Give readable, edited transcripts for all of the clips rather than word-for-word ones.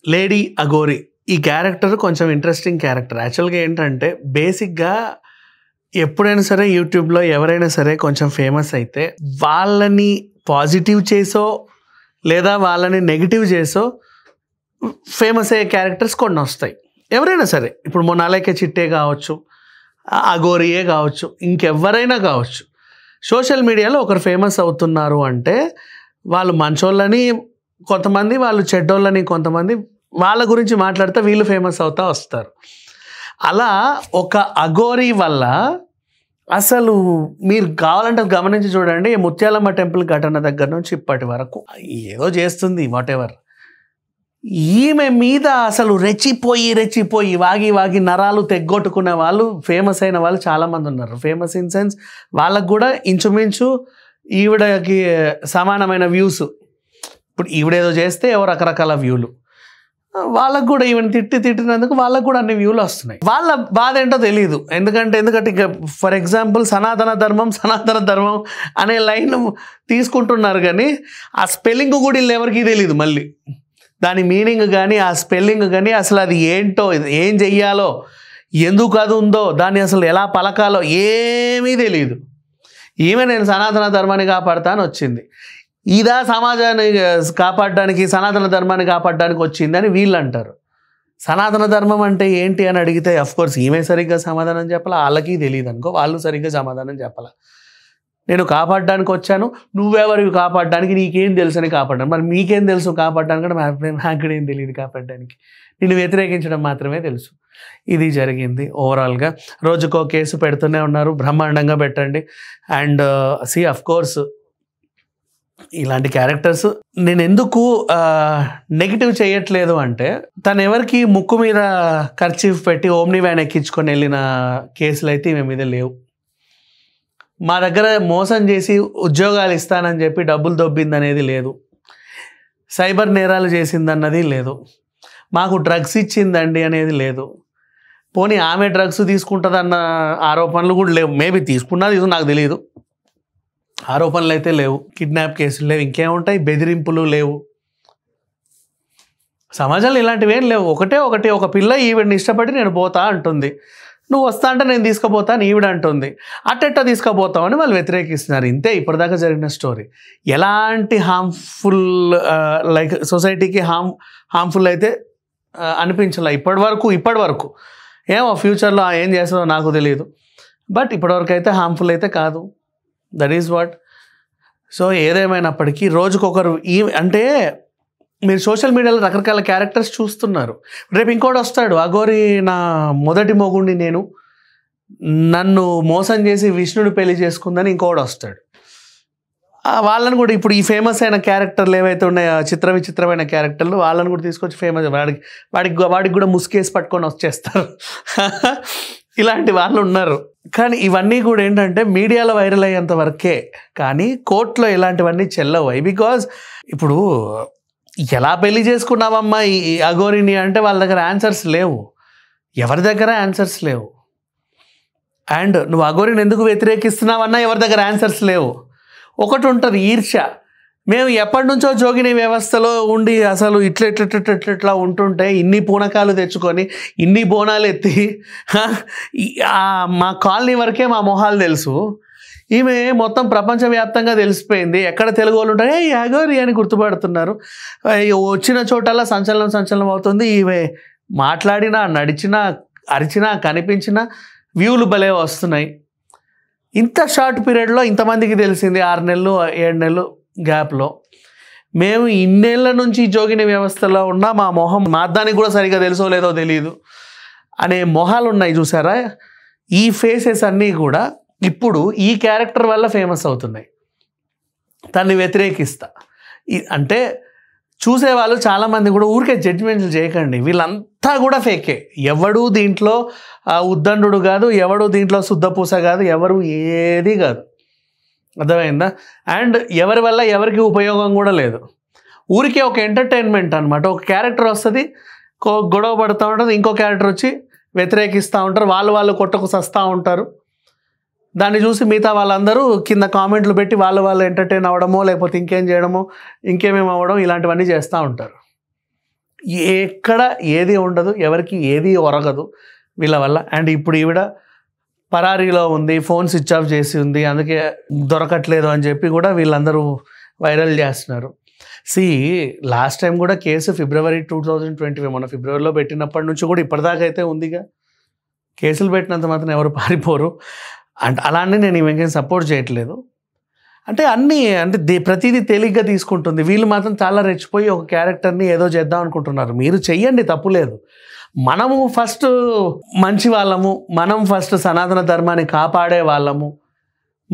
Lady Aghori ఈ character కొంచెం interesting character. యాక్చువల్గా ఏంటంటే బేసిక్గా ఎప్పుడైనా సరే యూట్యూబ్లో ఎవరైనా సరే కొంచెం ఫేమస్ అయితే వాళ్ళని పాజిటివ్ చేసో లేదా వాళ్ళని నెగిటివ్ చేసో ఫేమస్ అయ్యే క్యారెక్టర్స్ కొన్ని వస్తాయి. ఎవరైనా సరే, ఇప్పుడు మొనాలైకే చిట్టే కావచ్చు, అఘోరియే కావచ్చు, ఇంకెవరైనా కావచ్చు. సోషల్ మీడియాలో ఒకరు ఫేమస్ అవుతున్నారు అంటే వాళ్ళు మంచోళ్ళని కొంతమంది, వాళ్ళు చెడ్డోళ్ళని కొంతమంది, వాళ్ళ గురించి మాట్లాడితే వీళ్ళు ఫేమస్ అవుతా వస్తారు. అలా ఒక అఘోరి వల్ల అసలు మీరు కావాలంటే గమనించి చూడండి, ముత్యాలమ్మ టెంపుల్ ఘటన దగ్గర నుంచి ఇప్పటి వరకు ఏదో చేస్తుంది వాటెవర్, ఈమె మీద అసలు రెచ్చిపోయి వాగి నరాలు తెగ్గొట్టుకునే వాళ్ళు, ఫేమస్ అయిన వాళ్ళు చాలామంది ఉన్నారు. ఫేమస్ ఇన్ సెన్స్ వాళ్ళకు కూడా ఇంచుమించు ఈవిడకి సమానమైన వ్యూస్. ఇప్పుడు ఈవిడేదో చేస్తే రకరకాల వ్యూలు, వాళ్ళకు కూడా ఈవెన్ తిట్టినందుకు వాళ్ళకు కూడా అన్ని వ్యూలు వస్తున్నాయి. వాళ్ళ బాధ ఏంటో తెలియదు. ఎందుకంటే ఇక ఫర్ ఎగ్జాంపుల్ సనాతన ధర్మం అనే లైన్ తీసుకుంటున్నారు, కానీ ఆ స్పెల్లింగ్ కూడా వీళ్ళు ఎవరికి తెలియదు. మళ్ళీ దాని మీనింగ్ కానీ ఆ స్పెల్లింగ్ కానీ అసలు అది ఏంటో, ఏం చెయ్యాలో, ఎందుకు అది ఉందో, దాన్ని అసలు ఎలా పలకాలో ఏమీ తెలియదు. ఈమె నేను సనాతన ధర్మాన్ని కాపాడుతా అని వచ్చింది. ఇదా సమాజాన్ని కాపాడడానికి, సనాతన ధర్మాన్ని కాపాడడానికి వచ్చింది అని వీళ్ళు అంటారు. సనాతన ధర్మం అంటే ఏంటి అని అడిగితే అఫ్కోర్స్ ఈమె సరిగ్గా సమాధానం చెప్పాలా, వాళ్ళకి తెలియదు అనుకో, వాళ్ళు సరిగ్గా సమాధానం చెప్పాలా. నేను కాపాడడానికి వచ్చాను, నువ్వెవరివి కాపాడడానికి, నీకేం తెలుసు అని కాపాడ్డాను. మరి మీకేం తెలుసు కాపాడడానికి? నాకు ఏం తెలియదు కాపాడడానికి, నిన్ను వ్యతిరేకించడం మాత్రమే తెలుసు. ఇది జరిగింది ఓవరాల్గా. రోజుకో కేసు పెడుతూనే ఉన్నారు, బ్రహ్మాండంగా పెట్టండి. అండ్ అఫ్కోర్స్ ఇలాంటి క్యారెక్టర్స్ నేను ఎందుకు నెగిటివ్ చేయట్లేదు అంటే, తను ఎవరికి ముక్కు మీద కర్చీఫ్ పెట్టి ఓమ్ని వ్యాన్ ఎక్కించుకొని వెళ్ళిన కేసులు అయితే ఈమె మీద లేవు. మా దగ్గర మోసం చేసి ఉద్యోగాలు ఇస్తానని చెప్పి డబ్బులు దొబ్బిందనేది లేదు. సైబర్ నేరాలు చేసిందన్నది లేదు. మాకు డ్రగ్స్ ఇచ్చిందండి అనేది లేదు. పోనీ ఆమె డ్రగ్స్ తీసుకుంటుందన్న ఆరోపణలు కూడా లేవు. మేబీ తీసుకున్నది నాకు తెలియదు. ఆరోపణలు అయితే లేవు. కిడ్నాప్ కేసులు లేవు. ఇంకేముంటాయి? బెదిరింపులు లేవు. సమాజంలో ఇలాంటివి ఏం లేవు. ఒకటి ఒక పిల్ల ఈవిడిని ఇష్టపడి నేను పోతా అంటుంది, నువ్వు వస్తా అంటే నేను తీసుకుపోతా అని ఈవిడ అంటుంది. అట్టెట్ట తీసుకుపోతామని వాళ్ళు వ్యతిరేకిస్తున్నారు. ఇంతే ఇప్పటిదాకా జరిగిన స్టోరీ. ఎలాంటి హార్మ్ఫుల్ లైక్ సొసైటీకి హార్మ్ఫుల్ అయితే అనిపించాల ఇప్పటి వరకు. ఏమో ఫ్యూచర్లో ఏం చేస్తుందో నాకు తెలియదు, బట్ ఇప్పటివరకు అయితే హార్మ్ఫుల్ అయితే కాదు. That is what. సో ఏదేమైనప్పటికీ రోజుకొకరు అంటే మీరు సోషల్ మీడియాలో రకరకాల క్యారెక్టర్స్ చూస్తున్నారు. రేపు ఇంకోటి వస్తాడు, అఘోరి నా మొదటి మొగుడిని నేను, నన్ను మోసం చేసి విష్ణుని పెళ్లి చేసుకుందని ఇంకోటి వస్తాడు. వాళ్ళని కూడా ఇప్పుడు ఈ ఫేమస్ అయిన క్యారెక్టర్లు ఏవైతే ఉన్నాయో, విచిత్రమైన క్యారెక్టర్లు, వాళ్ళని కూడా తీసుకొచ్చి ఫేమస్ వాడికి కూడా ముసుకేసి పట్టుకొని వచ్చేస్తారు. ఇలాంటి వాళ్ళు ఉన్నారు. కానీ ఇవన్నీ కూడా ఏంటంటే మీడియాలో వైరల్ అయ్యేంత వరకే, కానీ కోర్టులో ఇలాంటివన్నీ చెల్లవు. బికాజ్ ఇప్పుడు ఎలా పెళ్లి చేసుకున్నావమ్మా ఈ అఘోరిని అంటే వాళ్ళ దగ్గర ఆన్సర్స్ లేవు. ఎవరి దగ్గర ఆన్సర్స్ లేవు. అండ్ నువ్వు అఘోరిని ఎందుకు వ్యతిరేకిస్తున్నావన్నా ఎవరి దగ్గర ఆన్సర్స్ లేవు. ఒకటి ఉంటుంది, ఈర్ష్య. మేము ఎప్పటి నుంచో జోగిని వ్యవస్థలో ఉండి అసలు ఇట్లా ఉంటుంటే ఇన్ని పూనకాలు తెచ్చుకొని ఇన్ని బోనాలు ఎత్తి మా కాలనీ వరకే మా మొహాలు తెలుసు. ఈమె మొత్తం ప్రపంచవ్యాప్తంగా తెలిసిపోయింది. ఎక్కడ తెలుగు వాళ్ళు ఉంటారు, ఏ అఘోరి అని గుర్తుపడుతున్నారు. వచ్చిన చోటల్లా సంచలనం అవుతుంది. ఈమె మాట్లాడినా, నడిచినా, అరిచినా, కనిపించినా వ్యూలు భలే వస్తున్నాయి. ఇంత షార్ట్ పీరియడ్లో ఇంతమందికి తెలిసింది. 6 నెలలు 7 నెలలు గ్యాప్లో. మేము ఇన్నేళ్ల నుంచి జోగిని వ్యవస్థలో ఉన్న మా మొహం దానికి కూడా సరిగా తెలుసో లేదో తెలియదు అనే మొహాలు ఉన్నాయి చూసారా. ఈ ఫేసెస్ అన్నీ కూడా ఇప్పుడు ఈ క్యారెక్టర్ వల్ల ఫేమస్ అవుతున్నాయి. దాన్ని వ్యతిరేకిస్తా అంటే చూసేవాళ్ళు చాలామంది కూడా ఊరికే జడ్జిమెంట్లు చేయకండి. వీళ్ళంతా కూడా ఫేకే. ఎవడు దీంట్లో ఉద్దండు కాదు, ఎవడు దీంట్లో శుద్ధపూస కాదు, ఎవరు ఏది కాదు. అర్థమైందా? అండ్ ఎవరి వల్ల ఎవరికి ఉపయోగం కూడా లేదు. ఊరికే ఒక ఎంటర్టైన్మెంట్ అనమాట. ఒక క్యారెక్టర్ వస్తుంది, గొడవ పడుతూ ఉంటుంది, ఇంకో క్యారెక్టర్ వచ్చి వ్యతిరేకిస్తూ ఉంటారు. వాళ్ళు కొట్టకు సస్తూ ఉంటారు. దాన్ని చూసి మిగతా వాళ్ళందరూ కింద కామెంట్లు పెట్టి వాళ్ళు ఎంటర్టైన్ అవ్వడమో లేకపోతే ఇంకేం చేయడమో ఇంకేమేమి అవ్వడం ఇలాంటివన్నీ చేస్తూ ఉంటారు. ఎక్కడ ఏది ఉండదు, ఎవరికి ఏది ఒరగదు వీళ్ళ వల్ల. అండ్ ఇప్పుడు ఈవిడ పరారీలో ఉంది, ఫోన్ స్విచ్ ఆఫ్ చేసి ఉంది, అందుకే దొరకట్లేదు అని చెప్పి కూడా వీళ్ళందరూ వైరల్ చేస్తున్నారు. లాస్ట్ టైం కూడా కేసు February 2020 మొన్న ఫిబ్రవరిలో పెట్టినప్పటి నుంచి కూడా ఇప్పటిదాకా అయితే ఉందిగా. కేసులు పెట్టినంత మాత్రం ఎవరు పారిపోరు. అంటే అలానే నేను ఈమెకేం సపోర్ట్ చేయట్లేదు. అంటే ప్రతిదీ తేలిగ్గా తీసుకుంటుంది. వీళ్ళు మాత్రం చాలా రెచ్చిపోయి ఒక క్యారెక్టర్ని ఏదో చేద్దాం అనుకుంటున్నారు. మీరు చెయ్యండి, తప్పులేదు. మనము ఫస్ట్ మంచి వాళ్ళము, మనం ఫస్ట్ సనాతన ధర్మాన్ని కాపాడే వాళ్ళము,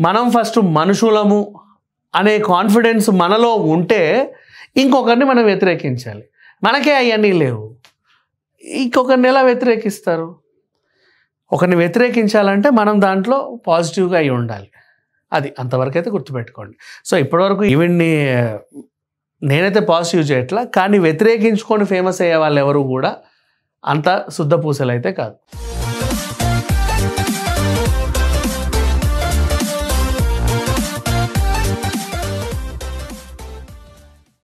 మనం ఫస్ట్ మనుషులము అనే కాన్ఫిడెన్స్ మనలో ఉంటే ఇంకొకరిని మనం వ్యతిరేకించాలి. మనకే అవన్నీ లేవు, ఇంకొకరిని ఎలా వ్యతిరేకిస్తారు? ఒకరిని వ్యతిరేకించాలంటే మనం దాంట్లో పాజిటివ్గా అయి ఉండాలి. అది అంతవరకు అయితే గుర్తుపెట్టుకోండి. సో ఇప్పటివరకు ఈవెన్ని నేనైతే పాజిటివ్ చేయట్లా, కానీ వ్యతిరేకించుకొని ఫేమస్ అయ్యే వాళ్ళు ఎవరు కూడా అంత శుద్ధ పూసలు అయితే కాదు.